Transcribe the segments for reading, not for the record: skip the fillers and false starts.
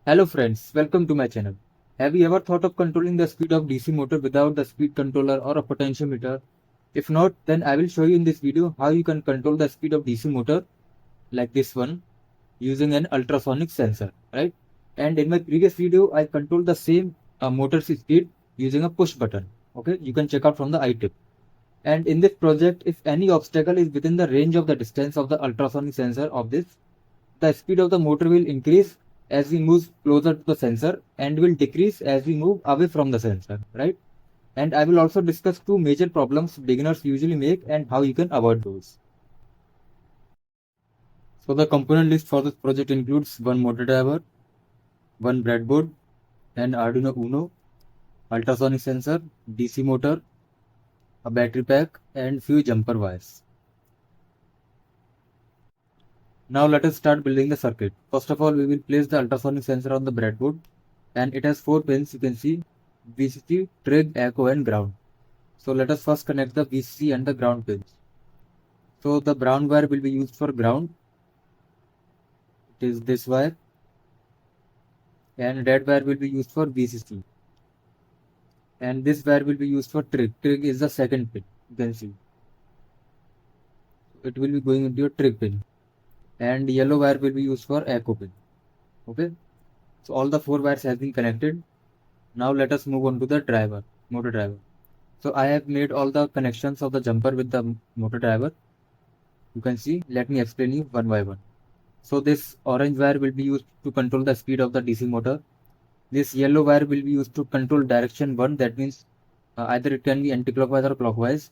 Hello friends, welcome to my channel. Have you ever thought of controlling the speed of DC motor without the speed controller or a potentiometer? If not, then I will show you in this video how you can control the speed of DC motor like this one using an ultrasonic sensor, right? And in my previous video, I controlled the same motor's speed using a push button. Okay, you can check out from the iTip. And in this project, if any obstacle is within the range of the distance of the ultrasonic sensor of this, the speed of the motor will increase as we move closer to the sensor and will decrease as we move away from the sensor, right? And I will also discuss two major problems beginners usually make and how you can avoid those. So the component list for this project includes one motor driver, one breadboard, an Arduino Uno, ultrasonic sensor, DC motor, a battery pack, and few jumper wires. Now let us start building the circuit. First of all, we will place the ultrasonic sensor on the breadboard, and it has 4 pins. You can see VCC, trig, echo, and ground. So let us first connect the VCC and the ground pins. So the brown wire will be used for ground. It is this wire, and red wire will be used for VCC, and this wire will be used for trig. Trig is the second pin. You can see it will be going into your trig pin, and yellow wire will be used for echo pin. Okay, so all the 4 wires have been connected. Now let us move on to the driver, motor driver. So I have made all the connections of the jumper with the motor driver. You can see, let me explain you one by one. So this orange wire will be used to control the speed of the DC motor. This yellow wire will be used to control direction 1, that means either it can be anti-clockwise or clockwise.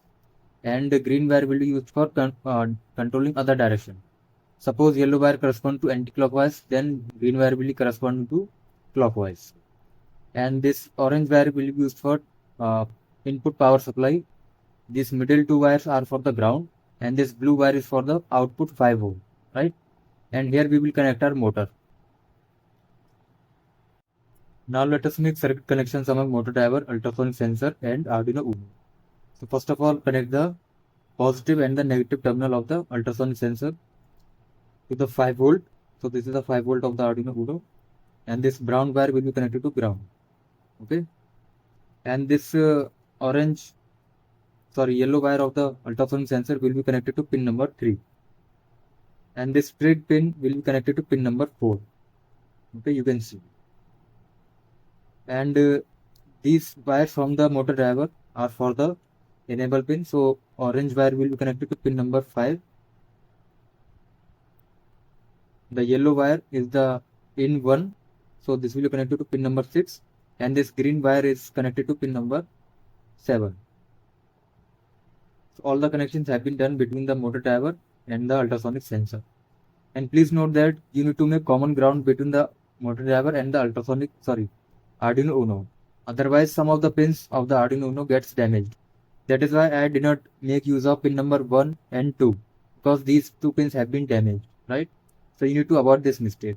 And the green wire will be used for controlling other direction. Suppose yellow wire corresponds to anti-clockwise, then green wire will correspond to clockwise. And this orange wire will be used for input power supply. These middle 2 wires are for the ground, and this blue wire is for the output 5 volt, right? And here we will connect our motor. Now let us make circuit connections among motor driver, ultrasonic sensor, and Arduino Uno. So first of all, connect the positive and the negative terminal of the ultrasonic sensor to the 5 volt. So this is the 5 volt of the Arduino Uno, and this brown wire will be connected to ground. Okay, and this yellow wire of the ultrasonic sensor will be connected to pin number 3, and this trig pin will be connected to pin number 4. Okay, you can see. And these wires from the motor driver are for the enable pin. So orange wire will be connected to pin number 5. The yellow wire is the in 1, so this will be connected to pin number 6, and this green wire is connected to pin number 7. So all the connections have been done between the motor driver and the ultrasonic sensor. And please note that you need to make common ground between the motor driver and the Arduino Uno. Otherwise, some of the pins of the Arduino Uno gets damaged. That is why I did not make use of pin number 1 and 2, because these 2 pins have been damaged, right? So you need to avoid this mistake.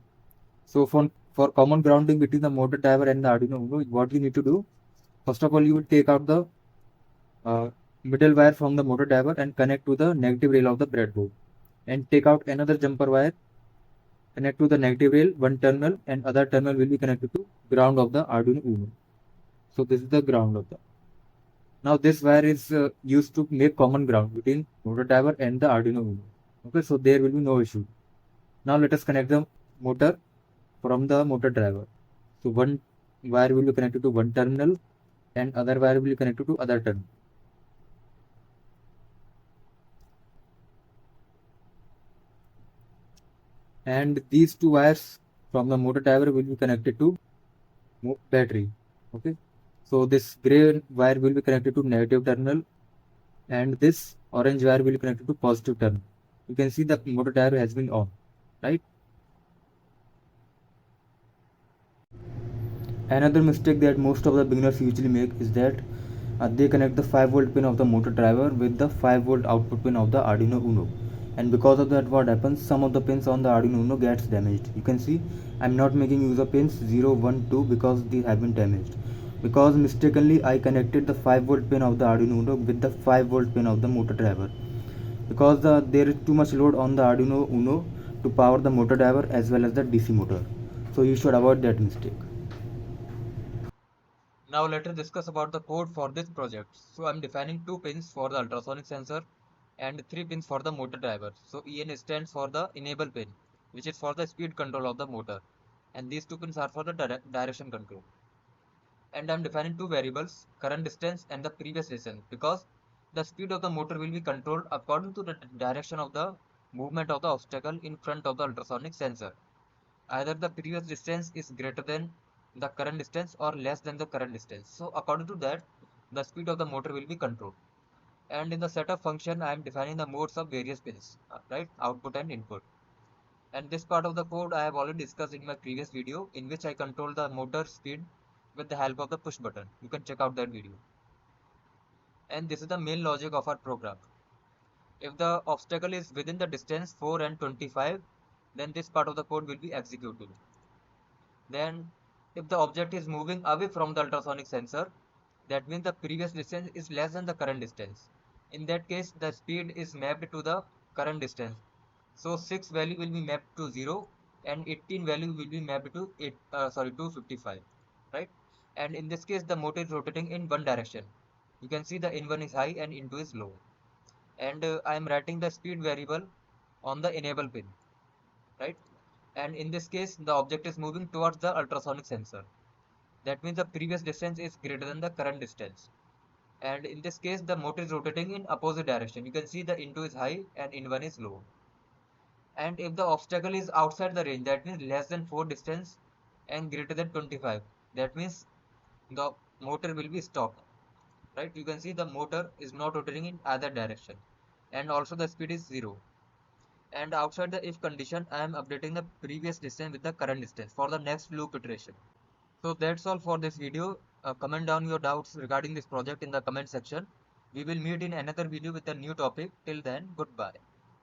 So for common grounding between the motor driver and the Arduino Uno, what you need to do, first of all, you will take out the middle wire from the motor driver and connect to the negative rail of the breadboard, and take out another jumper wire, connect to the negative rail, one terminal, and other terminal will be connected to ground of the Arduino Uno. So this is the ground of the. Now this wire is used to make common ground between motor driver and the Arduino Uno. Okay, so there will be no issue. Now let us connect the motor from the motor driver. So one wire will be connected to one terminal, and other wire will be connected to other terminal. And these 2 wires from the motor driver will be connected to battery. Okay, so this gray wire will be connected to negative terminal, and this orange wire will be connected to positive terminal. You can see the motor driver has been on, right? Another mistake that most of the beginners usually make is that they connect the 5 volt pin of the motor driver with the 5 volt output pin of the Arduino Uno, and because of that, what happens, some of the pins on the Arduino Uno gets damaged. You can see I'm not making use of pins 0, 1, 2 because they have been damaged, because mistakenly I connected the 5 volt pin of the Arduino Uno with the 5 volt pin of the motor driver, because there is too much load on the Arduino Uno to power the motor driver as well as the DC motor. So you should avoid that mistake. Now let us discuss about the code for this project. So I'm defining two pins for the ultrasonic sensor and three pins for the motor driver. So EN stands for the enable pin, which is for the speed control of the motor. And these two pins are for the direction control. And I'm defining two variables, current distance and the previous distance, because the speed of the motor will be controlled according to the direction of the movement of the obstacle in front of the ultrasonic sensor. Either the previous distance is greater than the current distance or less than the current distance. So according to that, the speed of the motor will be controlled. And in the setup function, I am defining the modes of various pins, right? Output and input. And this part of the code I have already discussed in my previous video, in which I control the motor speed with the help of the push button. You can check out that video. And this is the main logic of our program. If the obstacle is within the distance 4 and 25, then this part of the code will be executed. Then, if the object is moving away from the ultrasonic sensor, that means the previous distance is less than the current distance. In that case, the speed is mapped to the current distance. So 6 value will be mapped to 0 and 18 value will be mapped to 255, right? And in this case, the motor is rotating in one direction. You can see the in1 is high and in2 is low. And I am writing the speed variable on the enable pin, right? And in this case, the object is moving towards the ultrasonic sensor. That means the previous distance is greater than the current distance. And in this case, the motor is rotating in opposite direction. You can see the in2 is high and in1 is low. And if the obstacle is outside the range, that means less than 4 distance and greater than 25, that means the motor will be stopped, right? You can see the motor is not rotating in either direction. And also the speed is 0. And outside the if condition, I am updating the previous distance with the current distance for the next loop iteration. So that's all for this video. Comment down your doubts regarding this project in the comment section. We will meet in another video with a new topic. Till then, goodbye.